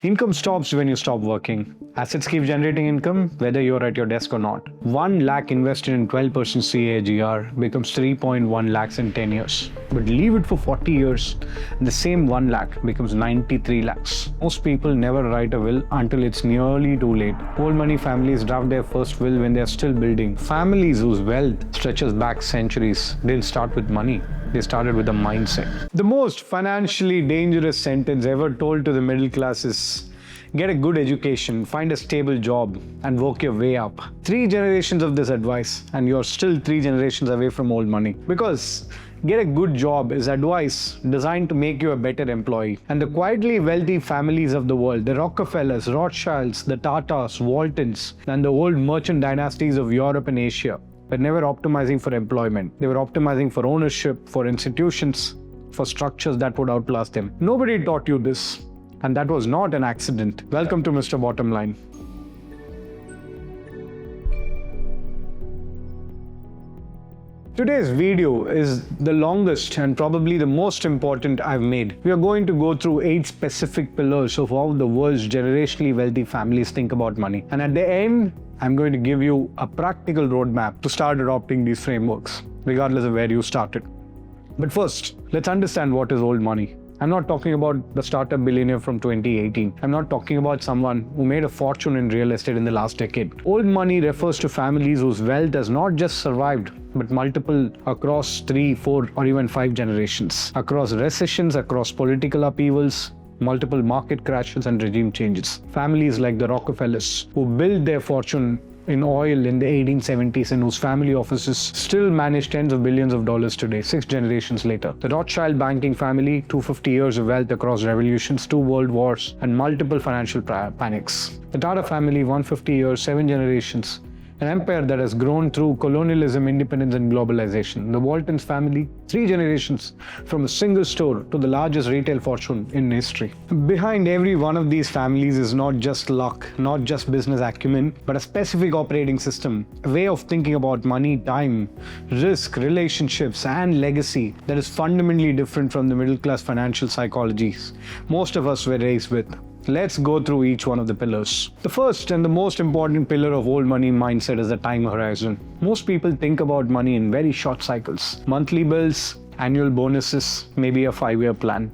Income stops when you stop working. Assets keep generating income whether you're at your desk or not. 1 lakh invested in 12% CAGR becomes 3.1 lakhs in 10 years. But leave it for 40 years and the same 1 lakh becomes 93 lakhs. Most people never write a will until it's nearly too late. Old money families draft their first will when they're still building. Families whose wealth stretches back centuries didn't start with money. They started with a mindset. The most financially dangerous sentence ever told to the middle class is, get a good education, find a stable job, and work your way up. 3 generations of this advice, and you're still 3 generations away from old money. Because get a good job is advice designed to make you a better employee. And the quietly wealthy families of the world, the Rockefellers, Rothschilds, the Tatas, Waltons, and the old merchant dynasties of Europe and Asia, were never optimizing for employment. They were optimizing for ownership, for institutions, for structures that would outlast them. Nobody taught you this, and that was not an accident. Welcome to MrBottomline. Today's video is the longest and probably the most important I've made. We are going to go through 8 specific pillars of how the world's generationally wealthy families think about money. And at the end, I'm going to give you a practical roadmap to start adopting these frameworks, regardless of where you started. But first, let's understand what is old money. I'm not talking about the startup billionaire from 2018. I'm not talking about someone who made a fortune in real estate in the last decade. Old money refers to families whose wealth has not just survived, but multiple across 3, 4, or even 5 generations. Across recessions, across political upheavals, multiple market crashes and regime changes. Families like the Rockefellers, who built their fortune in oil in the 1870s and whose family offices still manage tens of billions of dollars today, 6 generations later. The Rothschild banking family, 250 years of wealth across revolutions, 2 world wars, and multiple financial panics. The Tata family, 150 years, 7 generations, an empire that has grown through colonialism, independence, and globalization. The Waltons family, 3 generations, from a single store to the largest retail fortune in history. Behind every one of these families is not just luck, not just business acumen, but a specific operating system, a way of thinking about money, time, risk, relationships, and legacy that is fundamentally different from the middle-class financial psychologies most of us were raised with. Let's go through each one of the pillars. The first and the most important pillar of old money mindset is the time horizon. Most people think about money in very short cycles. Monthly bills, annual bonuses, maybe a 5-year plan.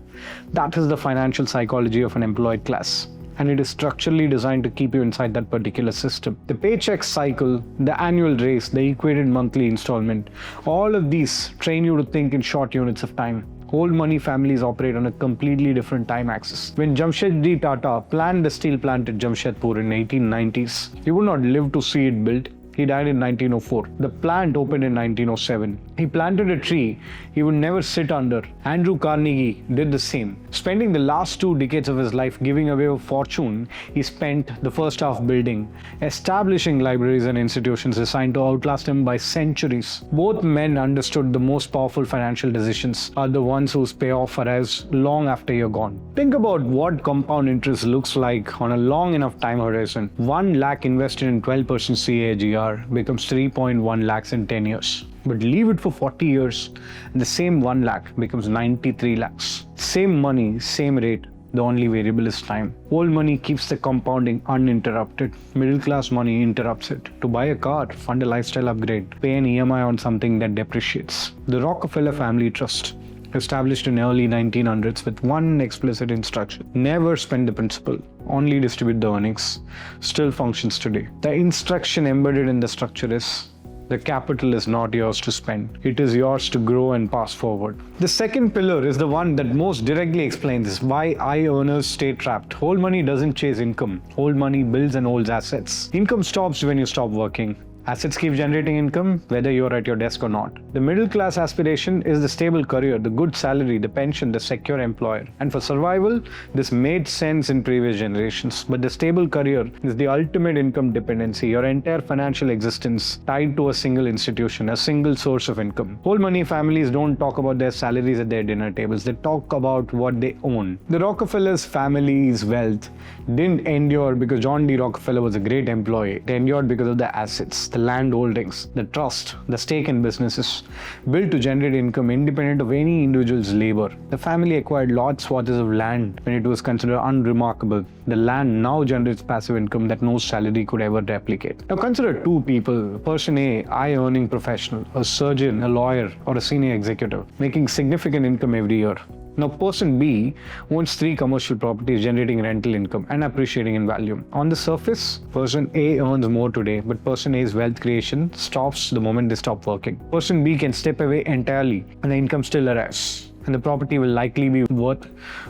That is the financial psychology of an employed class. And it is structurally designed to keep you inside that particular system. The paycheck cycle, the annual raise, the equated monthly installment, all of these train you to think in short units of time. Old money families operate on a completely different time axis. When Jamshedji Tata planned the steel plant at Jamshedpur in 1890s, he would not live to see it built. He died in 1904. The plant opened in 1907. He planted a tree he would never sit under. Andrew Carnegie did the same. Spending the last 2 decades of his life giving away a fortune, he spent the first half building, establishing libraries and institutions designed to outlast him by centuries. Both men understood the most powerful financial decisions are the ones whose payoff arrives long after you're gone. Think about what compound interest looks like on a long enough time horizon. 1 lakh invested in 12% CAGR becomes 3.1 lakhs in 10 years. But leave it for 40 years and the same 1 lakh becomes 93 lakhs. Same money, same rate. The only variable is time. Old money keeps the compounding uninterrupted. Middle class money interrupts it. To buy a car, fund a lifestyle upgrade, pay an EMI on something that depreciates. The Rockefeller Family Trust, established in early 1900s with one explicit instruction: never spend the principal, only distribute the earnings, still functions today. The instruction embedded in the structure is, the capital is not yours to spend. It is yours to grow and pass forward. The second pillar is the one that most directly explains why earners stay trapped. Old money doesn't chase income. Old money builds and holds assets. Income stops when you stop working. Assets keep generating income whether you're at your desk or not. The middle class aspiration is the stable career, the good salary, the pension, the secure employer. And for survival, this made sense in previous generations. But the stable career is the ultimate income dependency, your entire financial existence tied to a single institution, a single source of income. Old money families don't talk about their salaries at their dinner tables. They talk about what they own. The Rockefellers family's wealth didn't endure because John D. Rockefeller was a great employee. It endured because of the assets. the land holdings, the trust, the stake in businesses, built to generate income independent of any individual's labor. The family acquired large swaths of land when it was considered unremarkable. The land now generates passive income that no salary could ever replicate. Now consider two people, person A, high earning professional, a surgeon, a lawyer, or a senior executive, making significant income every year. Now, person B owns 3 commercial properties generating rental income and appreciating in value. On the surface, person A earns more today, but person A's wealth creation stops the moment they stop working. Person B can step away entirely and the income still arrives, and the property will likely be worth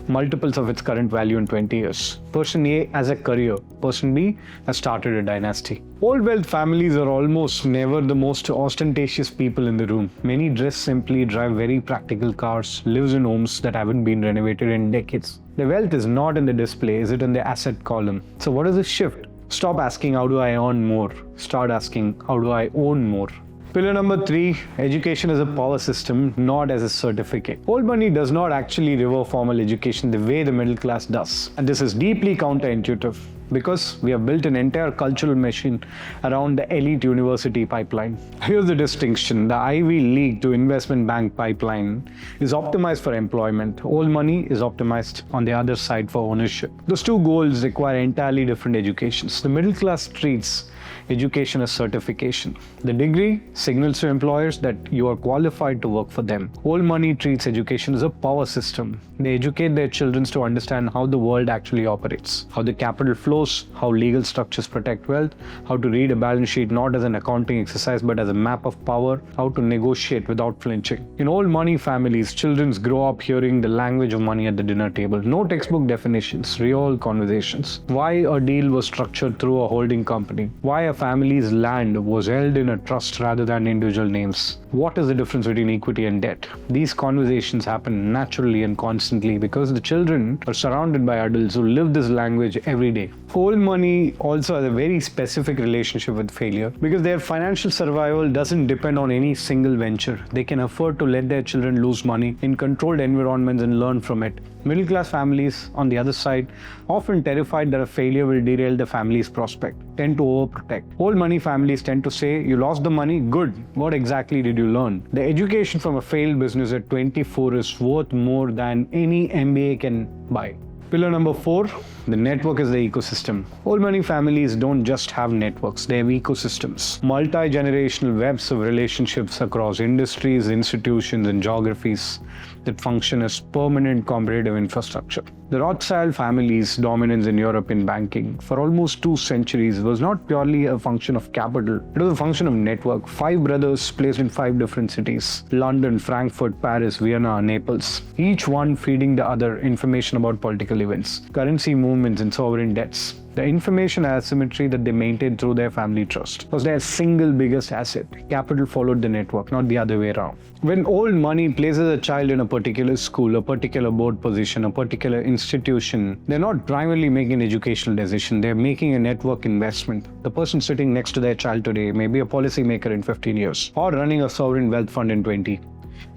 multiples of its current value in 20 years. Person A has a career, person B has started a dynasty. Old wealth families are almost never the most ostentatious people in the room. Many dress simply, drive very practical cars, lives in homes that haven't been renovated in decades. The wealth is not in the display, is it in the asset column? So what is the shift? Stop asking how do I earn more? Start asking how do I own more? Pillar number 3, education as a power system, not as a certificate. Old money does not actually revere formal education the way the middle class does. And this is deeply counterintuitive because we have built an entire cultural machine around the elite university pipeline. Here's the distinction. The Ivy League to investment bank pipeline is optimized for employment. Old money is optimized on the other side for ownership. Those two goals require entirely different educations. The middle class treats education as certification. The degree signals to employers that you are qualified to work for them. Old money treats education as a power system. They educate their children to understand how the world actually operates, how the capital flows, how legal structures protect wealth, how to read a balance sheet not as an accounting exercise but as a map of power, how to negotiate without flinching. In old money families, children grow up hearing the language of money at the dinner table. No textbook definitions, real conversations. Why a deal was structured through a holding company. Why a family's land was held in a trust rather than individual names. What is the difference between equity and debt? These conversations happen naturally and constantly because the children are surrounded by adults who live this language every day. Old money also has a very specific relationship with failure because their financial survival doesn't depend on any single venture. They can afford to let their children lose money in controlled environments and learn from it. Middle class families, on the other side, often terrified that a failure will derail the family's prospect, tend to overprotect. Old money families tend to say, you lost the money? Good. What exactly did you learn? The education from a failed business at 24 is worth more than any MBA can buy. Pillar number 4, the network is the ecosystem. Old money families don't just have networks, they have ecosystems. Multi-generational webs of relationships across industries, institutions, and geographies that function as permanent competitive infrastructure. The Rothschild family's dominance in Europe in banking for almost 2 centuries was not purely a function of capital, it was a function of network. 5 brothers placed in 5 different cities: London, Frankfurt, Paris, Vienna, Naples, each one feeding the other information about political events, currency movements, and sovereign debts. The information asymmetry that they maintained through their family trust was their single biggest asset. Capital followed the network, not the other way around. When old money places a child in a particular school, a particular board position, a particular institution, they're not primarily making an educational decision, they're making a network investment. The person sitting next to their child today may be a policymaker in 15 years or running a sovereign wealth fund in 20.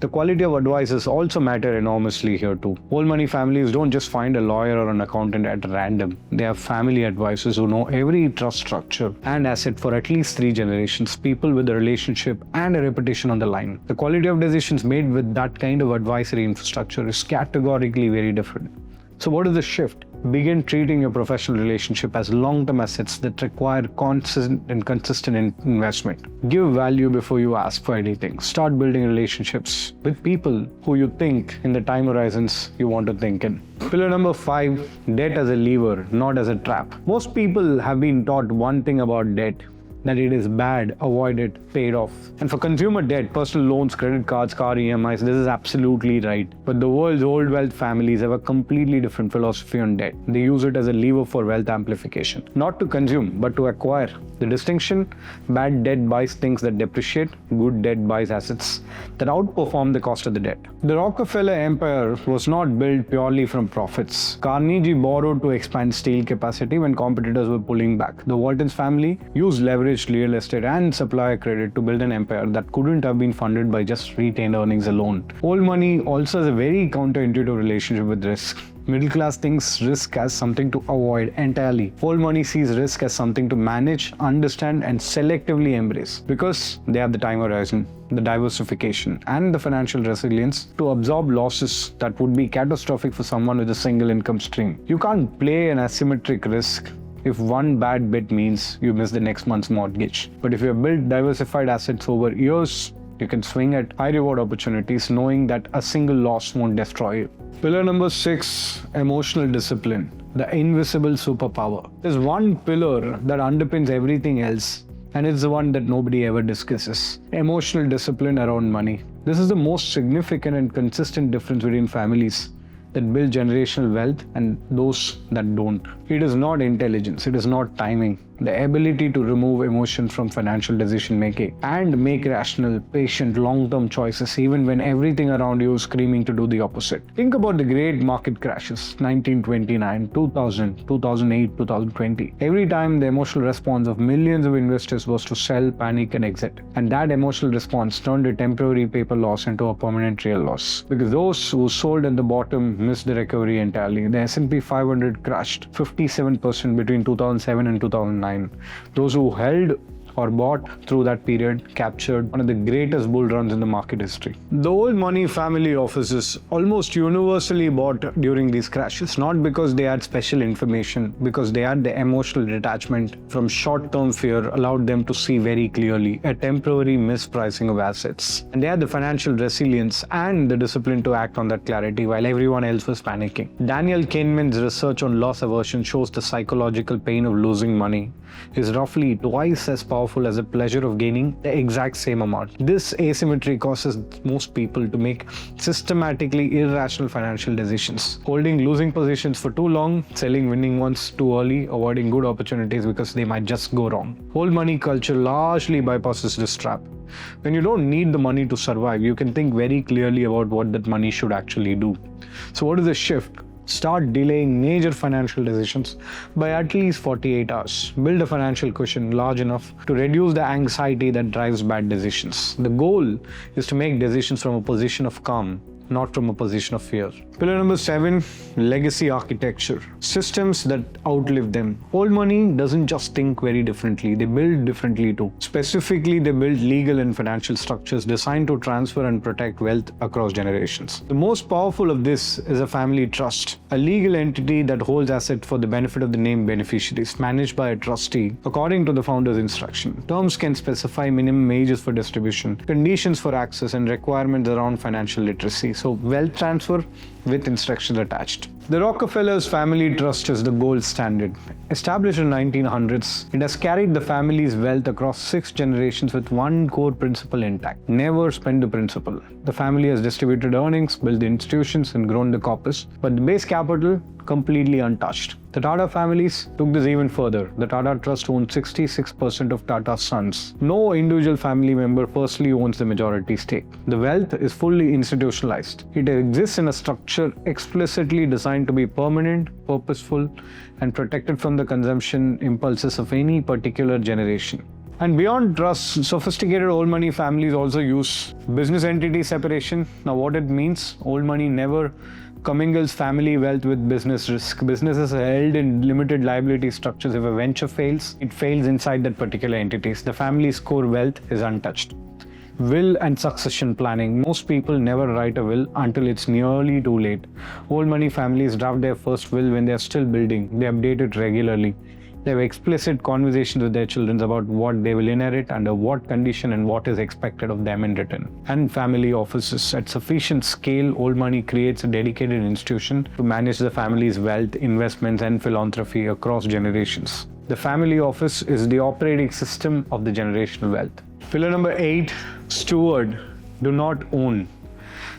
The quality of advisors also matter enormously here too. Old money families don't just find a lawyer or an accountant at random. They have family advisors who know every trust structure and asset for at least 3 generations, people with a relationship and a reputation on the line. The quality of decisions made with that kind of advisory infrastructure is categorically very different. So what is the shift? Begin treating your professional relationship as long-term assets that require consistent and consistent investment. Give value before you ask for anything. Start building relationships with people who you think in the time horizons you want to think in. Pillar number 5, debt as a lever, not as a trap. Most people have been taught one thing about debt, that it is bad, avoid it, pay it off. And for consumer debt, personal loans, credit cards, car EMIs, this is absolutely right. But the world's old wealth families have a completely different philosophy on debt. They use it as a lever for wealth amplification, not to consume, but to acquire. The distinction: bad debt buys things that depreciate, good debt buys assets that outperform the cost of the debt. The Rockefeller empire was not built purely from profits. Carnegie borrowed to expand steel capacity when competitors were pulling back. The Walton's family used leveraged real estate and supplier credit to build an empire that couldn't have been funded by just retained earnings alone. Old money also has a very counterintuitive relationship with risk. Middle class thinks risk as something to avoid entirely. Old money sees risk as something to manage, understand, and selectively embrace because they have the time horizon, the diversification, and the financial resilience to absorb losses that would be catastrophic for someone with a single income stream. You can't play an asymmetric risk if one bad bet means you miss the next month's mortgage. But if you have built diversified assets over years, you can swing at high reward opportunities knowing that a single loss won't destroy you. Pillar number 6, emotional discipline, the invisible superpower. There's one pillar that underpins everything else, and it's the one that nobody ever discusses. Emotional discipline around money. This is the most significant and consistent difference between families that build generational wealth and those that don't. It is not intelligence, it is not timing. The ability to remove emotion from financial decision making and make rational, patient, long-term choices even when everything around you is screaming to do the opposite. Think about the great market crashes, 1929, 2000, 2008, 2020. Every time the emotional response of millions of investors was to sell, panic, and exit. And that emotional response turned a temporary paper loss into a permanent real loss. Because those who sold at the bottom missed the recovery entirely. The S&P 500 crashed 57% between 2007 and 2009. Those who held or bought through that period captured one of the greatest bull runs in the market history. The old money family offices almost universally bought during these crashes, not because they had special information, because they had the emotional detachment from short-term fear allowed them to see very clearly a temporary mispricing of assets. And they had the financial resilience and the discipline to act on that clarity while everyone else was panicking. Daniel Kahneman's research on loss aversion shows the psychological pain of losing money is roughly twice as powerful as the pleasure of gaining the exact same amount. This asymmetry causes most people to make systematically irrational financial decisions, holding losing positions for too long, selling winning ones too early, avoiding good opportunities because they might just go wrong. Old money culture largely bypasses this trap. When you don't need the money to survive, you can think very clearly about what that money should actually do. So what is the shift? Start delaying major financial decisions by at least 48 hours. Build a financial cushion large enough to reduce the anxiety that drives bad decisions. The goal is to make decisions from a position of calm, not from a position of fear. Pillar number 7, legacy architecture. Systems that outlive them. Old money doesn't just think very differently, they build differently too. Specifically, they build legal and financial structures designed to transfer and protect wealth across generations. The most powerful of this is a family trust, a legal entity that holds assets for the benefit of the named beneficiaries, managed by a trustee according to the founder's instruction. Terms can specify minimum ages for distribution, conditions for access, and requirements around financial literacy. So wealth transfer with instructions attached. The Rockefeller Family Trust is the gold standard. Established in 1900s, it has carried the family's wealth across 6 generations with one core principle intact: never spend the principal. The family has distributed earnings, built the institutions, and grown the corpus, but the base capital completely untouched. The Tata families took this even further. The Tata Trust owns 66% of Tata's sons. No individual family member personally owns the majority stake. The wealth is fully institutionalized. It exists in a structure explicitly designed to be permanent, purposeful, and protected from the consumption impulses of any particular generation. And beyond trusts, sophisticated old money families also use business entity separation. Now what it means, old money never commingles family wealth with business risk. Businesses are held in limited liability structures. If a venture fails, it fails inside that particular entities. The family's core wealth is untouched. Will and succession planning. Most people never write a will until it's nearly too late. Old money families draft their first will when they're still building. They update it regularly. They have explicit conversations with their children about what they will inherit, under what condition, and what is expected of them in return. And family offices. At sufficient scale, old money creates a dedicated institution to manage the family's wealth, investments, and philanthropy across generations. The family office is the operating system of the generational wealth. Pillar number 8, steward. Do not own.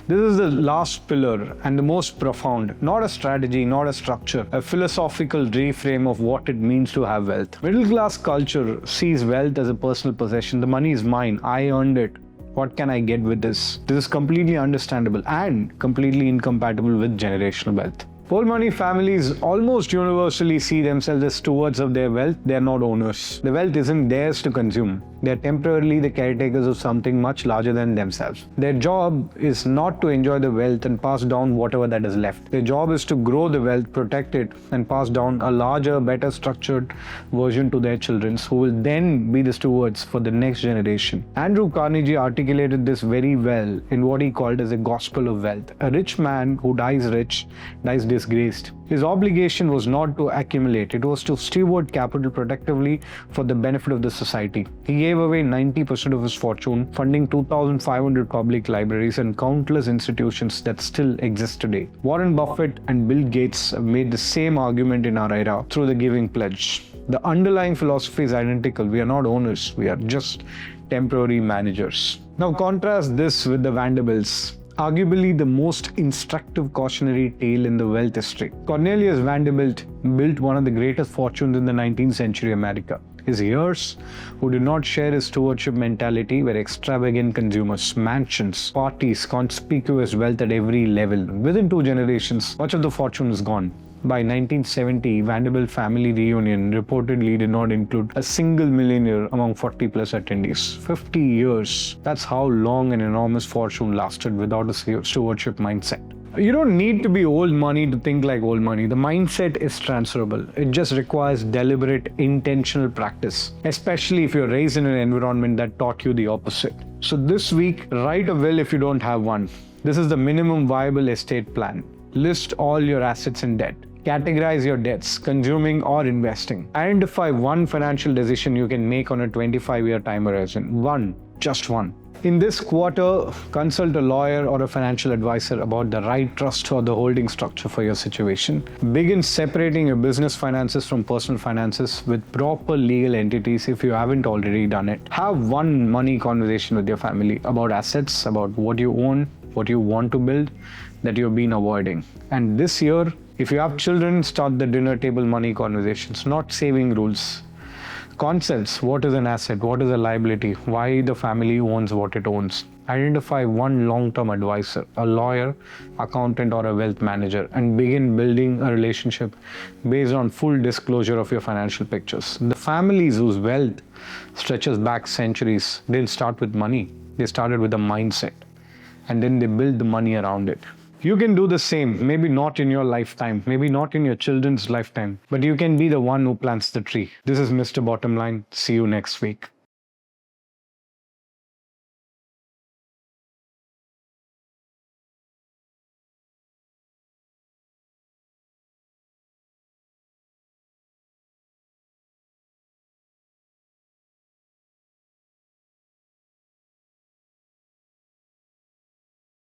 This is the last pillar and the most profound, not a strategy, not a structure, a philosophical reframe of what it means to have wealth. Middle class culture sees wealth as a personal possession. The money is mine, I earned it. What can I get with this? This is completely understandable and completely incompatible with generational wealth. Old money families almost universally see themselves as stewards of their wealth. They are not owners. The wealth isn't theirs to consume. They are temporarily the caretakers of something much larger than themselves. Their job is not to enjoy the wealth and pass down whatever that is left. Their job is to grow the wealth, protect it, and pass down a larger, better structured version to their children, who will then be the stewards for the next generation. Andrew Carnegie articulated this very well in what he called as the gospel of wealth. A rich man who dies rich dies disgraced. His obligation was not to accumulate, it was to steward capital protectively for the benefit of the society. He gave away 90% of his fortune, funding 2,500 public libraries and countless institutions that still exist today. Warren Buffett and Bill Gates have made the same argument in our era through the giving pledge. The underlying philosophy is identical. We are not owners, we are just temporary managers. Now contrast this with the Vanderbilts, arguably the most instructive cautionary tale in the wealth history. Cornelius Vanderbilt built one of the greatest fortunes in the 19th century America. His heirs, who did not share his stewardship mentality, were extravagant consumers, mansions, parties, conspicuous wealth at every level. Within 2 generations, much of the fortune is gone. By 1970, Vanderbilt family reunion reportedly did not include a single millionaire among 40 plus attendees. 50 years. That's how long an enormous fortune lasted without a stewardship mindset. You don't need to be old money to think like old money. The mindset is transferable. It just requires deliberate, intentional practice, especially if you're raised in an environment that taught you the opposite. So this week, write a will if you don't have one. This is the minimum viable estate plan. List all your assets and debt. Categorize your debts, consuming or investing. Identify one financial decision you can make on a 25-year time horizon. One, just one. In this quarter, consult a lawyer or a financial advisor about the right trust or the holding structure for your situation. Begin separating your business finances from personal finances with proper legal entities if you haven't already done it. Have one money conversation with your family about assets, about what you own, what you want to build that you've been avoiding. And this year, if you have children, start the dinner table money conversations, not saving rules. Concepts: what is an asset, what is a liability, why the family owns what it owns. Identify one long-term advisor, a lawyer, accountant, or a wealth manager, and begin building a relationship based on full disclosure of your financial pictures. The families whose wealth stretches back centuries didn't start with money. They started with a mindset, and then they built the money around it. You can do the same, maybe not in your lifetime, maybe not in your children's lifetime, but you can be the one who plants the tree. This is Mr. Bottomline. See you next week.